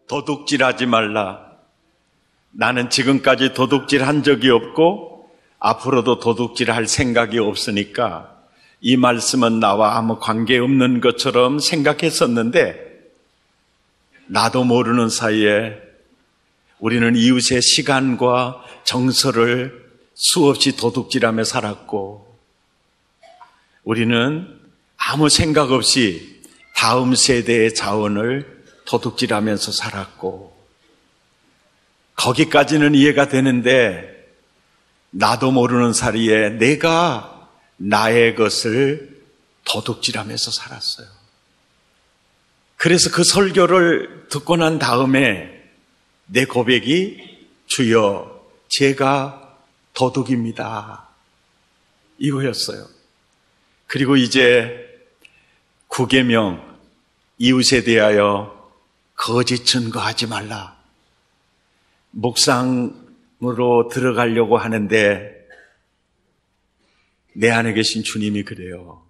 도둑질하지 말라. 나는 지금까지 도둑질한 적이 없고 앞으로도 도둑질할 생각이 없으니까 이 말씀은 나와 아무 관계없는 것처럼 생각했었는데, 나도 모르는 사이에 우리는 이웃의 시간과 정서를 수없이 도둑질하며 살았고, 우리는 아무 생각 없이 다음 세대의 자원을 도둑질하면서 살았고, 거기까지는 이해가 되는데, 나도 모르는 사이에 내가 나의 것을 도둑질하면서 살았어요. 그래서 그 설교를 듣고 난 다음에 내 고백이 주여 제가 도둑입니다 이거였어요. 그리고 이제 9계명 이웃에 대하여 거짓 증거하지 말라. 묵상으로 들어가려고 하는데 내 안에 계신 주님이 그래요.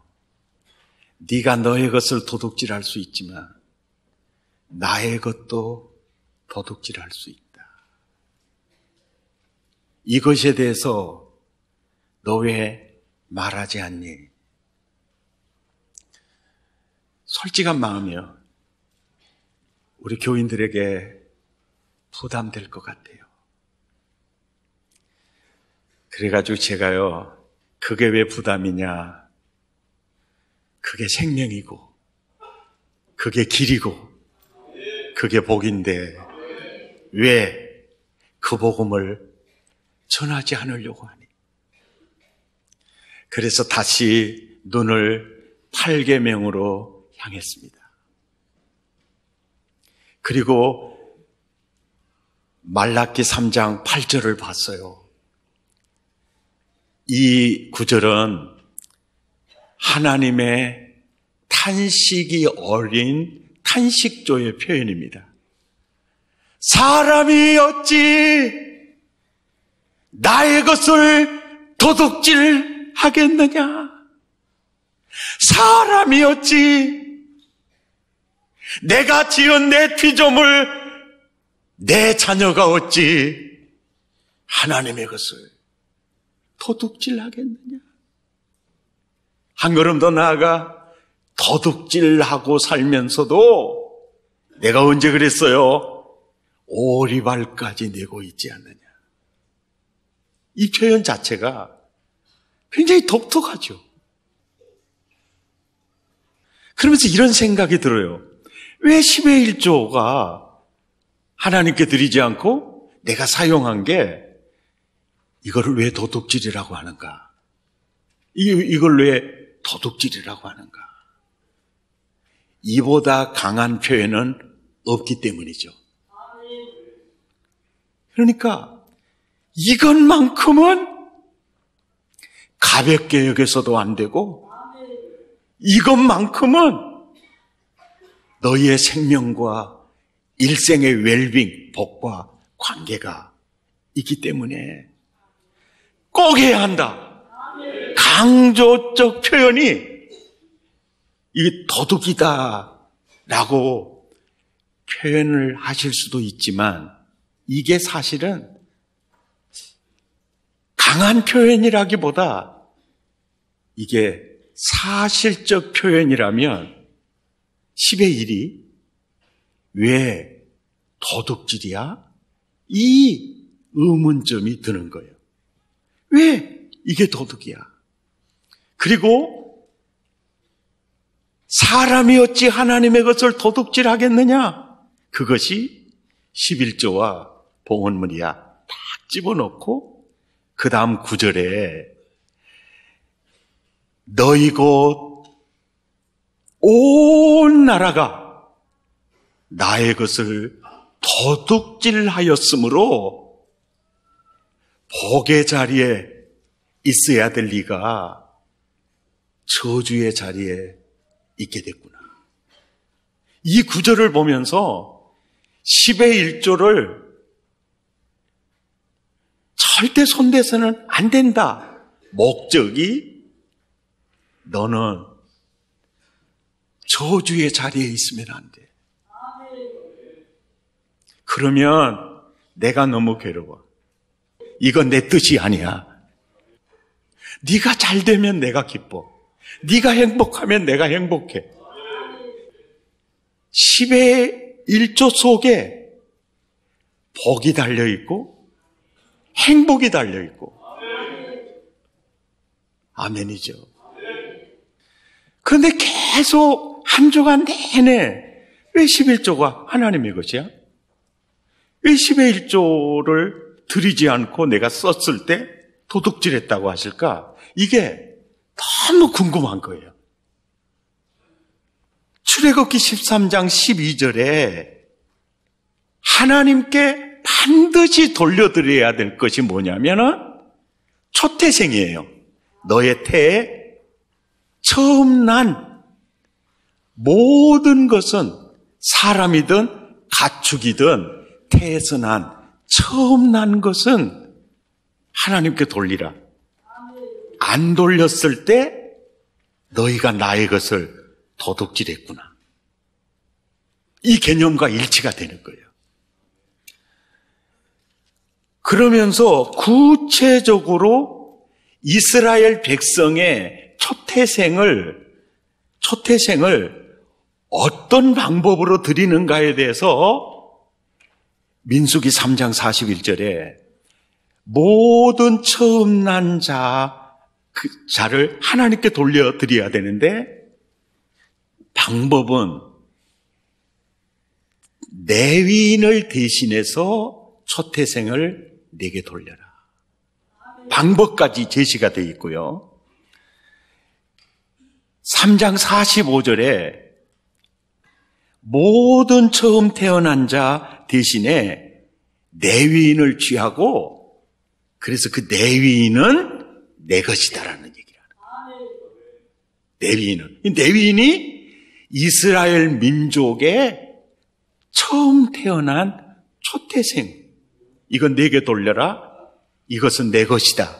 네가 너의 것을 도둑질할 수 있지만 나의 것도 도둑질할 수 있다. 이것에 대해서 너 왜 말하지 않니? 솔직한 마음이요. 우리 교인들에게 부담될 것 같아요. 그래가지고 제가요, 그게 왜 부담이냐? 그게 생명이고, 그게 길이고, 그게 복인데, 왜 그 복음을 전하지 않으려고 하니? 그래서 다시 눈을 8계명으로 향했습니다. 그리고 말라기 3장 8절을 봤어요. 이 구절은 하나님의 탄식이 어린 탄식조의 표현입니다. 사람이 어찌 나의 것을 도둑질하겠느냐? 사람이 어찌 내가 지은 내 피조물, 내 자녀가 어찌 하나님의 것을 도둑질하겠느냐? 한 걸음 더 나아가 도둑질하고 살면서도 내가 언제 그랬어요? 오리발까지 내고 있지 않느냐? 이 표현 자체가 굉장히 독특하죠. 그러면서 이런 생각이 들어요. 왜 10의 1조가 하나님께 드리지 않고 내가 사용한 게 이거를 왜 도둑질이라고 하는가? 이걸 왜 도둑질이라고 하는가? 이보다 강한 표현은 없기 때문이죠. 그러니까 이것만큼은 가볍게 여겨서도 안 되고, 이것만큼은 너희의 생명과 일생의 웰빙, 복과 관계가 있기 때문에 꼭 해야 한다. 강조적 표현이 이게 도둑이다 라고 표현을 하실 수도 있지만, 이게 사실은 강한 표현이라기보다 이게 사실적 표현이라면 10의 1이 왜 도둑질이야? 이 의문점이 드는 거예요. 왜 이게 도둑이야? 그리고 사람이 어찌 하나님의 것을 도둑질하겠느냐? 그것이 11조와 봉헌문이야. 딱 집어넣고 그 다음 9절에 너희 곧 온 나라가 나의 것을 도둑질하였으므로 복의 자리에 있어야 될 네가 저주의 자리에 있게 됐구나. 이 구절을 보면서 10의 1조를 절대 손대서는 안 된다. 목적이 너는 저주의 자리에 있으면 안 돼. 그러면 내가 너무 괴로워. 이건 내 뜻이 아니야. 네가 잘 되면 내가 기뻐. 네가 행복하면 내가 행복해. 10의 1조 속에 복이 달려있고 행복이 달려있고 아멘이죠. 그런데 계속 한 주간 내내 왜 11조가 하나님의 것이야? 왜 10의 1조를 드리지 않고 내가 썼을 때 도둑질했다고 하실까? 이게 너무 궁금한 거예요. 출애굽기 13장 12절에 하나님께 반드시 돌려드려야 될 것이 뭐냐면은 초태생이에요. 너의 태에 처음 난 모든 것은 사람이든 가축이든 태에서 난 처음 난 것은 하나님께 돌리라. 안 돌렸을 때 너희가 나의 것을 도둑질했구나. 이 개념과 일치가 되는 거예요. 그러면서 구체적으로 이스라엘 백성의 초태생을 어떤 방법으로 드리는가에 대해서 민수기 3장 41절에 모든 처음 난 자를 하나님께 돌려드려야 되는데 방법은 레위인을 대신해서 초태생을 내게 돌려라. 방법까지 제시가 되어 있고요. 3장 45절에 모든 처음 태어난 자 대신에 레위인을 취하고 그래서 그 레위인은 내 것이다라는 얘기를 하는 거예요. 레위인이 이스라엘 민족의 처음 태어난 초태생. 이건 내게 돌려라. 이것은 내 것이다.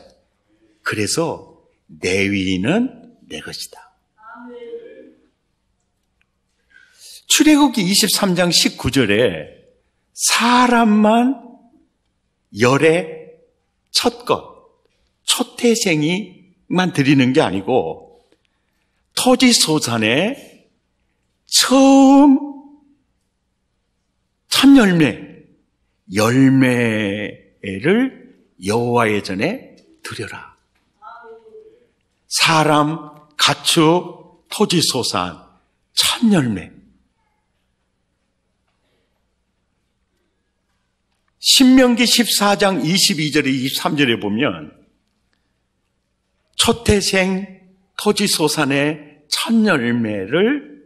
그래서 레위인은 내 것이다. 출애굽기 23장 19절에 사람만 열의 첫 것, 초태생이만 드리는 게 아니고 토지소산의 처음 첫 열매를 여호와의 전에 드려라. 사람, 가축, 토지소산, 첫 열매. 신명기 14장 22절에 23절에 보면 초태생 토지소산의 첫 열매를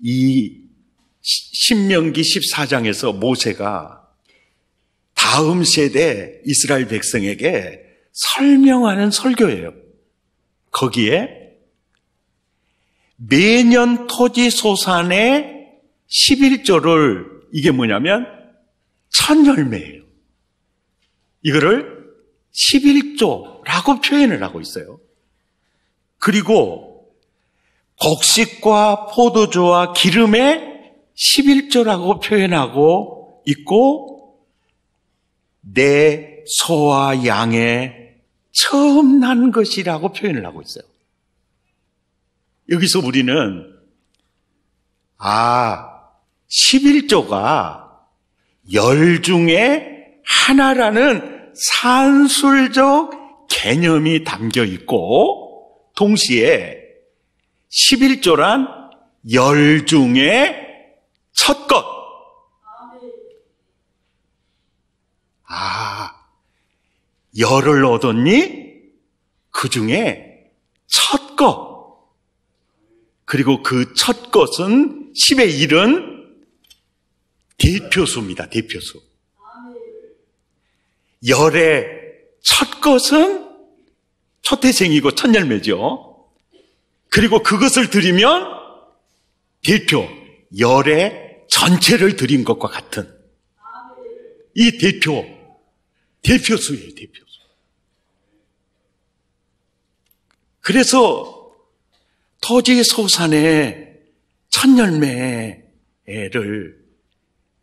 이 신명기 14장에서 모세가 다음 세대 이스라엘 백성에게 설명하는 설교예요. 거기에 매년 토지소산의 11조를 이게 뭐냐면 첫 열매예요. 이거를 11조라고 표현을 하고 있어요. 그리고 곡식과 포도주와 기름의 11조라고 표현하고 있고 내 소와 양의 처음 난 것이라고 표현을 하고 있어요. 여기서 우리는 11조가 열 중에 하나라는 산술적 개념이 담겨 있고 동시에 11조란 열 중에 첫 것. 열을 얻었니? 그 중에 첫 것. 그리고 그 첫 것은 10의 1은 대표수입니다. 대표수. 열의 첫 것은 초태생이고 첫 열매죠. 그리고 그것을 드리면 대표, 열의 전체를 드린 것과 같은 이 대표수예요. 대표수. 그래서 토지소산의 첫 열매를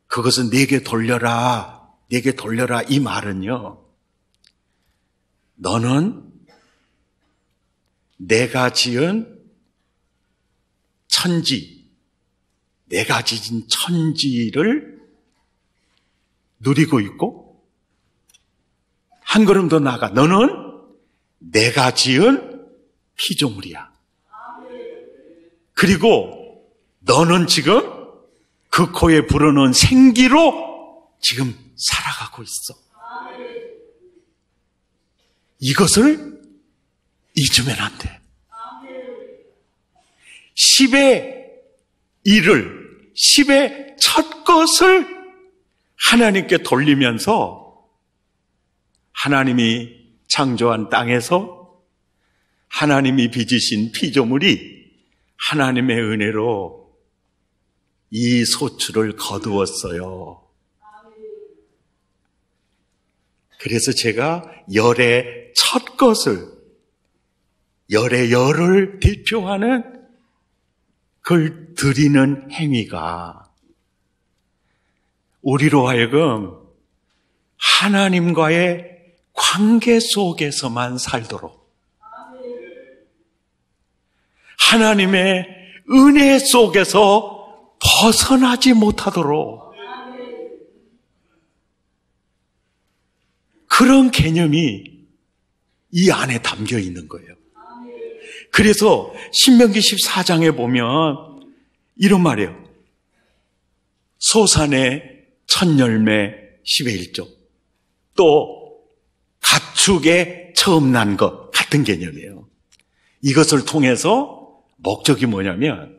그 그것은 내게 돌려라, 내게 돌려라 이 말은요, 너는 내가 지은 천지, 내가 지은 천지를 누리고 있고, 한 걸음 더 나아가 너는 내가 지은 피조물이야. 그리고 너는 지금 그 코에 불어넣은 생기로 지금 살아가고 있어. 이것을 잊으면 안 돼. 10의 일을, 10의 첫 것을 하나님께 돌리면서 하나님이 창조한 땅에서 하나님이 빚으신 피조물이 하나님의 은혜로 이 소출을 거두었어요. 그래서 제가 열의 첫 것을, 열의 열을 대표하는 그걸 드리는 행위가 우리로 하여금 하나님과의 관계 속에서만 살도록, 하나님의 은혜 속에서 벗어나지 못하도록, 그런 개념이 이 안에 담겨 있는 거예요. 그래서 신명기 14장에 보면 이런 말이에요. 소산의 첫 열매 10의 1조, 또 가축의 처음 난 것 같은 개념이에요. 이것을 통해서 목적이 뭐냐면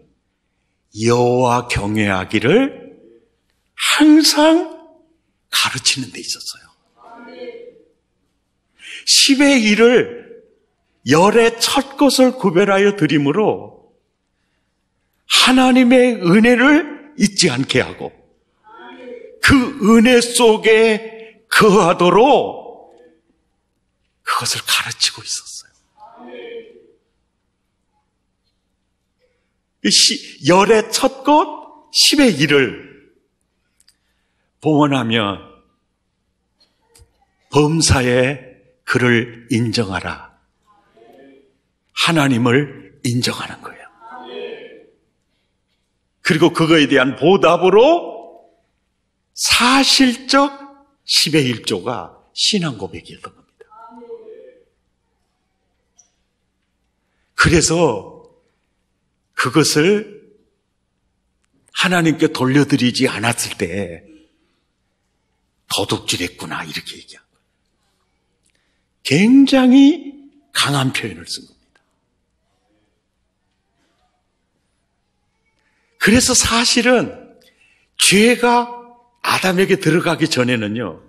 여호와 경외하기를 항상 가르치는 데 있었어요. 10의 1을 열의 첫 것을 구별하여 드림으로 하나님의 은혜를 잊지 않게 하고 그 은혜 속에 거하도록 그것을 가르치고 있었어요. 열의 첫 것, 10의 1을 봉헌하면 범사에 그를 인정하라. 하나님을 인정하는 거예요. 그리고 그거에 대한 보답으로 사실적 10의 1조가 신앙 고백이었던 겁니다. 그래서 그것을 하나님께 돌려드리지 않았을 때 도둑질했구나 이렇게 얘기한 거예요. 굉장히 강한 표현을 쓴 겁니다. 그래서 사실은 죄가 아담에게 들어가기 전에는요,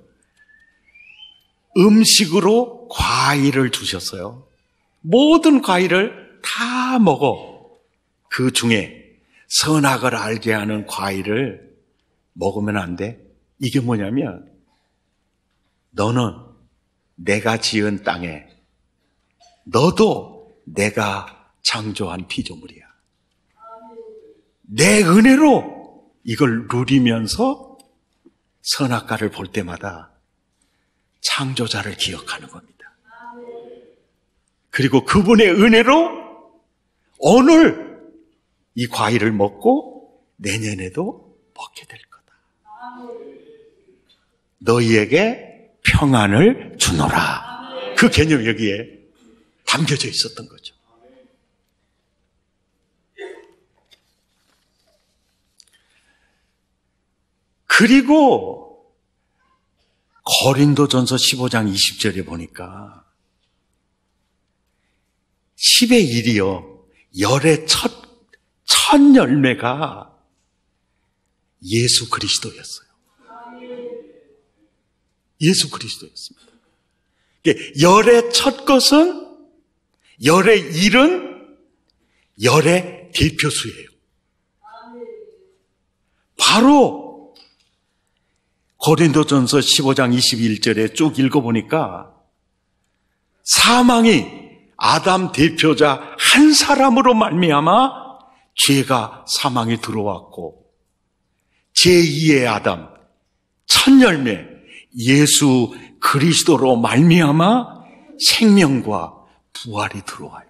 음식으로 과일을 주셨어요. 모든 과일을 다 먹어. 그 중에 선악을 알게 하는 과일을 먹으면 안 돼. 이게 뭐냐면 너는 내가 지은 땅에 너도 내가 창조한 피조물이야. 내 은혜로 이걸 누리면서 선악과를 볼 때마다 창조자를 기억하는 겁니다. 그리고 그분의 은혜로 오늘 이 과일을 먹고 내년에도 먹게 될 거다. 너희에게 평안을 주노라. 그 개념이 여기에 담겨져 있었던 거죠. 그리고 고린도전서 15장 20절에 보니까 10의 1이요. 열의 첫 열매가 예수 그리스도였어요. 예수 그리스도였습니다. 열의 첫 것은, 열의 1은 열의 대표수예요. 바로 고린도전서 15장 21절에 쭉 읽어보니까 사망이 아담 대표자 한 사람으로 말미암아 죄가 사망에 들어왔고 제2의 아담, 첫 열매, 예수 그리스도로 말미암아 생명과 부활이 들어와요.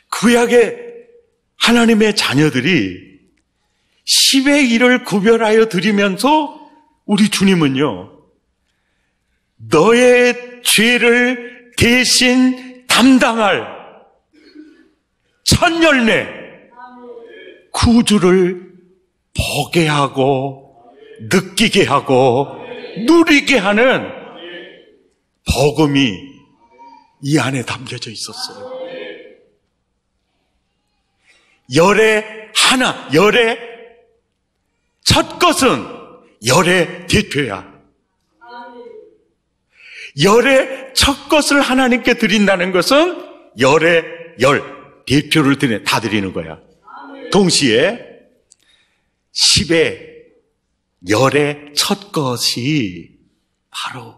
구약의 하나님의 자녀들이 10의 1을 구별하여 드리면서 우리 주님은요, 너의 죄를 대신 담당할 첫 열매, 구주를 보게 하고 느끼게 하고 누리게 하는 복음이 이 안에 담겨져 있었어요. 열의 하나, 열의 첫 것은 열의 대표야. 열의 첫 것을 하나님께 드린다는 것은 열의 대표를 다 드리는 거야. 동시에 10의 열의 첫 것이 바로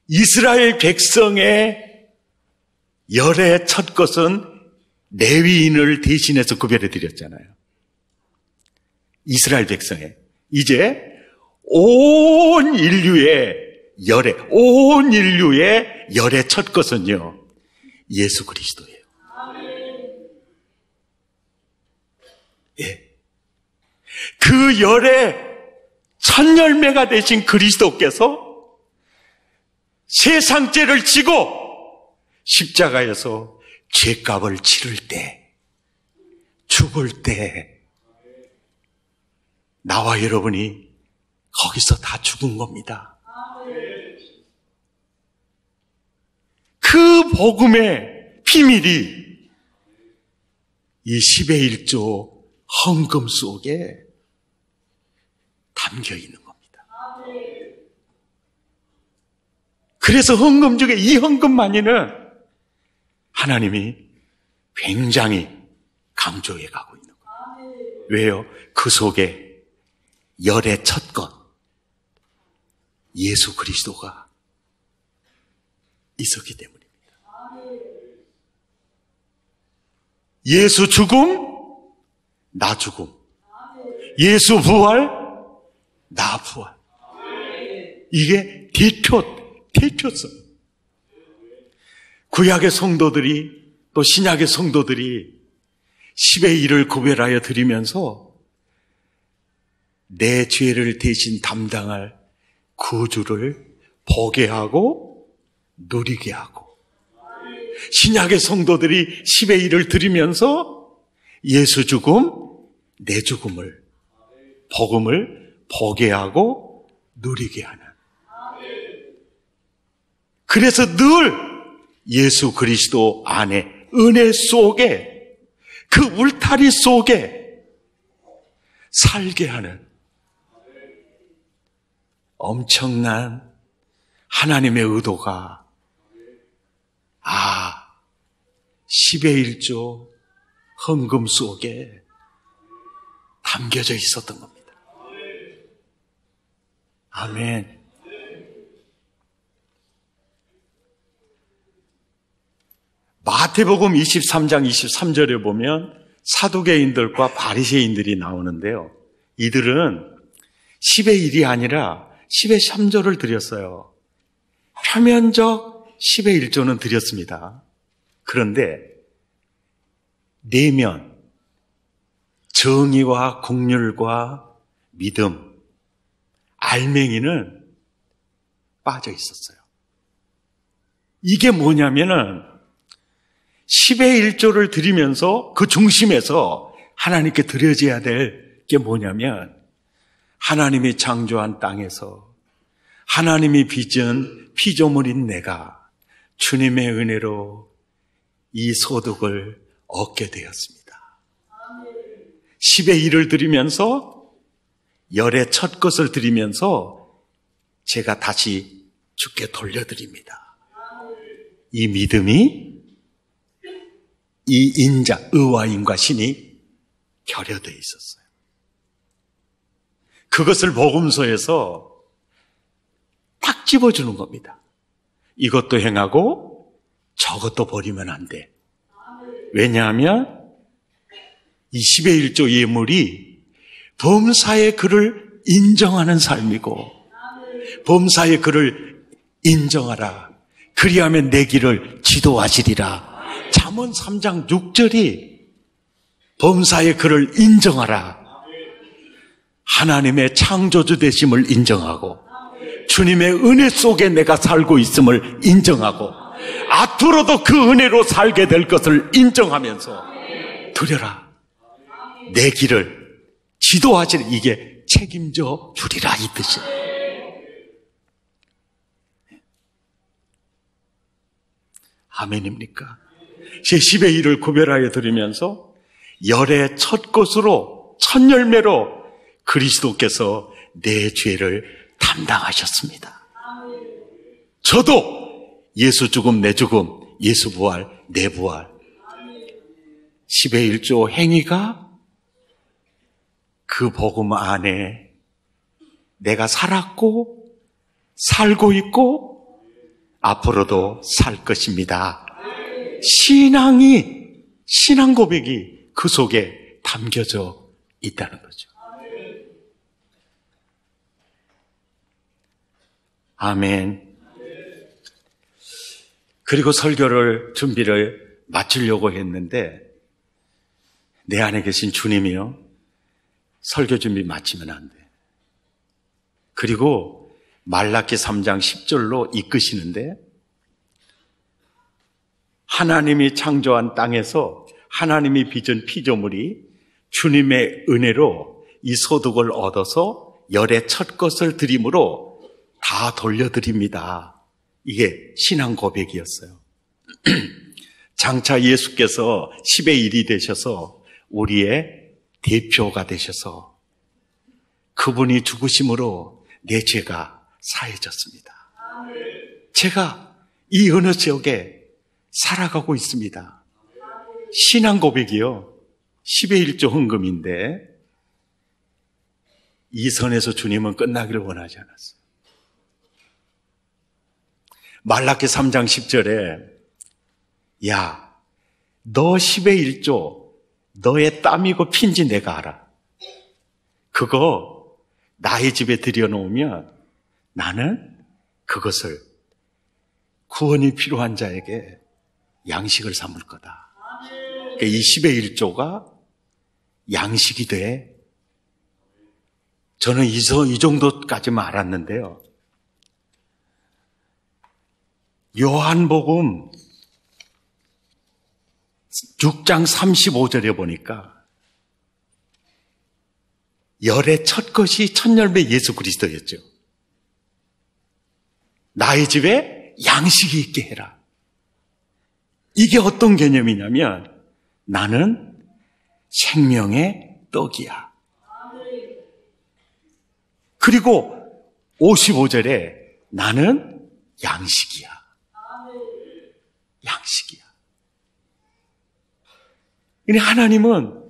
이스라엘 백성의 열의 첫 것은 레위인을 대신해서 구별해 드렸잖아요. 이스라엘 백성의. 이제 온 인류의 열의 첫 것은요, 예수 그리스도예요. 예. 그 열의 첫 열매가 되신 그리스도께서 세상 죄를 지고 십자가에서 죄값을 치를 때, 죽을 때 나와 여러분이 거기서 다 죽은 겁니다. 그 복음의 비밀이 이 10의 1조 헌금 속에 담겨 있는 겁니다. 그래서 헌금 중에 이 헌금만이는 하나님이 굉장히 강조해 가고 있는 거예요. 왜요? 그 속에 열의 첫 것, 예수 그리스도가 있었기 때문입니다. 예수 죽음, 나 죽음. 예수 부활, 나 부활. 이게 대표성. 구약의 성도들이 또 신약의 성도들이 10의 1을 구별하여 드리면서 내 죄를 대신 담당할 구주를 보게 하고 누리게 하고, 신약의 성도들이 10의 1을 드리면서 예수 죽음, 내 죽음을, 복음을 보게 하고 누리게 하는. 그래서 늘 예수 그리스도 안에, 은혜 속에, 그 울타리 속에 살게 하는 엄청난 하나님의 의도가 10의 1조 헌금 속에 담겨져 있었던 겁니다. 아멘. 마태복음 23장 23절에 보면 사두개인들과 바리새인들이 나오는데요. 이들은 10의 1이 아니라 10의 3조를 드렸어요. 표면적 10의 1조는 드렸습니다. 그런데 내면 정의와 긍휼과 믿음, 알맹이는 빠져 있었어요. 이게 뭐냐면은 10의 1조를 드리면서 그 중심에서 하나님께 드려져야 될 게 뭐냐면, 하나님이 창조한 땅에서 하나님이 빚은 피조물인 내가 주님의 은혜로 이 소득을 얻게 되었습니다. 10의 1을 드리면서, 열의 첫 것을 드리면서 제가 다시 주께 돌려드립니다. 이 믿음이, 이 인자, 의와 인과 신이 결여되어 있었어요. 그것을 복음서에서 딱 집어주는 겁니다. 이것도 행하고 저것도 버리면 안 돼. 왜냐하면 이 10의 1조 예물이 범사의 그를 인정하는 삶이고, 범사의 그를 인정하라. 그리하면 내 길을 지도하시리라. 잠언 3장 6절이 범사의 그를 인정하라. 하나님의 창조주 되심을 인정하고, 주님의 은혜 속에 내가 살고 있음을 인정하고, 앞으로도 그 은혜로 살게 될 것을 인정하면서 드려라. 내 길을 지도하시리. 이게 책임져 주리라 이 뜻이에요. 아멘입니까? 제 10의 1을 구별하여 드리면서 열의 첫 것으로, 첫 열매로 그리스도께서 내 죄를 담당하셨습니다. 저도 예수 죽음, 내 죽음, 예수 부활, 내 부활. 10의 1조 행위가 그 복음 안에 내가 살았고, 살고 있고, 앞으로도 살 것입니다. 신앙 고백이 그 속에 담겨져 있다는 거죠. 아멘. 그리고 준비를 마치려고 했는데, 내 안에 계신 주님이요, 설교 준비 마치면 안 돼. 그리고 말라기 3장 10절로 이끄시는데, 하나님이 창조한 땅에서 하나님이 빚은 피조물이 주님의 은혜로 이 소득을 얻어서 열의 첫 것을 드림으로 다 돌려드립니다. 이게 신앙 고백이었어요. 장차 예수께서 10의 1이 되셔서 우리의 대표가 되셔서 그분이 죽으심으로 내 죄가 사해졌습니다. 제가 이 어느 지역에 살아가고 있습니다. 신앙 고백이요, 10의 1조 헌금인데 이 선에서 주님은 끝나기를 원하지 않았어요. 말라기 3장 10절에 야, 너 10의 1조 너의 땀이고 핀지 내가 알아. 그거 나의 집에 들여놓으면 나는 그것을 구원이 필요한 자에게 양식을 삼을 거다. 그러니까 이 10의 1조가 양식이 돼. 저는 이 정도까지만 알았는데요. 요한복음 6장 35절에 보니까 열의 첫 것이 첫 열매 예수 그리스도였죠. 나의 집에 양식이 있게 해라. 이게 어떤 개념이냐면 나는 생명의 떡이야. 그리고 55절에 나는 양식이야. 양식이야. 하나님은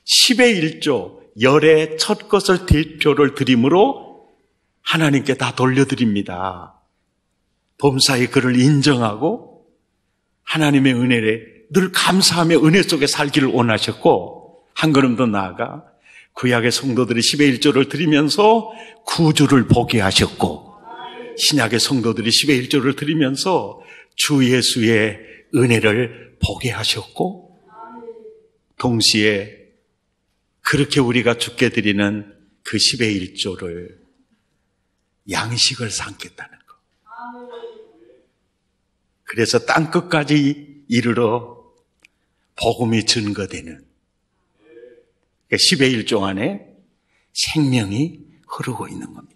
10의 1조 열의 첫 것을 대표를 드림으로 하나님께 다 돌려드립니다. 범사의 그를 인정하고 하나님의 은혜를 늘 감사하며 은혜 속에 살기를 원하셨고, 한 걸음 더 나아가 구약의 성도들이 10의 1조를 드리면서 구주를 보게 하셨고, 신약의 성도들이 10의 1조를 드리면서 주 예수의 은혜를 보게 하셨고, 동시에 그렇게 우리가 주께 드리는 그 10의 1조를 양식을 삼겠다는 거. 그래서 땅끝까지 이르러 복음이 증거되는 10의 1조 안에 생명이 흐르고 있는 겁니다.